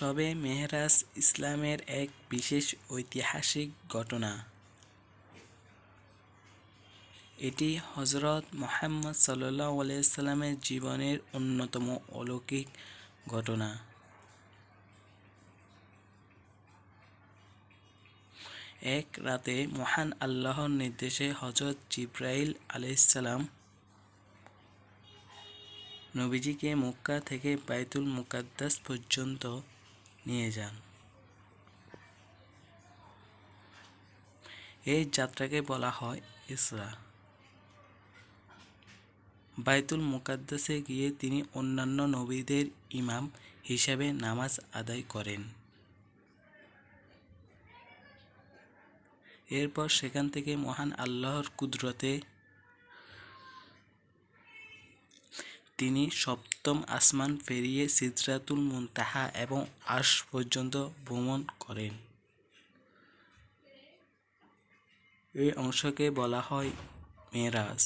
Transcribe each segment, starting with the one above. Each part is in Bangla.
শবে মেহরাজ ইসলামের এক বিশেষ ঐতিহাসিক ঘটনা। এটি হযরত মুহাম্মদ সাল্লাল্লাহু আলাইহি সাল্লামের জীবনের অন্যতম অলৌকিক ঘটনা। এক রাতে মহান আল্লাহর নির্দেশে হযরত জিবরাইল আলাইহিস সালাম নবীজিকে মক্কা থেকে বাইতুল মুকাদ্দাস পর্যন্ত নিয়ে যান। এই যাত্রাকে বলা হয় ইসরা। বাইতুল মুকাদ্দাসে গিয়ে তিনি অন্যান্য নবীদের ইমাম হিসেবে নামাজ আদায় করেন। এরপর সেখান থেকে মহান আল্লাহর কুদরতে তিনি সপ্তম আসমান পেরিয়ে সিদরাতুল মুনতাহা এবং আরশ পর্যন্ত ভ্রমণ করেন। এই অংশকে বলা হয় মেরাজ।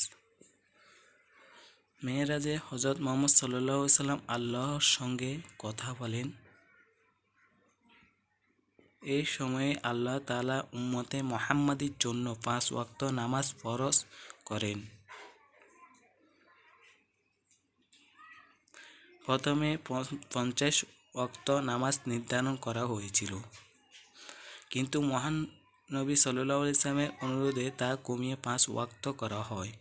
মেরাজে হযরত মুহাম্মদ সাল্লাল্লাহু আলাইহি সাল্লাম আল্লাহর সঙ্গে কথা বলেন। এই সময়ে আল্লাহ তাআলা উম্মতে মুহাম্মাদীর জন্য 5 ওয়াক্ত নামাজ ফরজ করেন। প্রথমে 50 ওয়াক্ত নামাজ নির্ধারণ করা হয়েছিল, কিন্তু মহান নবী সাল্লাল্লাহু আলাইহি সাল্লামের অনুরোধে তা কমিয়ে 5 ওয়াক্ত করা হয়।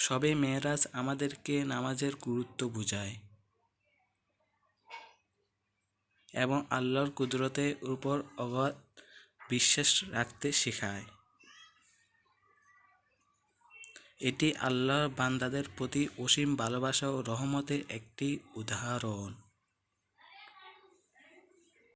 শবে মেরাজ আমাদেরকে নামাজের গুরুত্ব বোঝায় এবং আল্লাহর কুদরতের উপর অগাধ বিশ্বাস রাখতে শেখায়। এটি আল্লাহর বান্দাদের প্রতি অসীম ভালোবাসা ও রহমতের একটি উদাহরণ।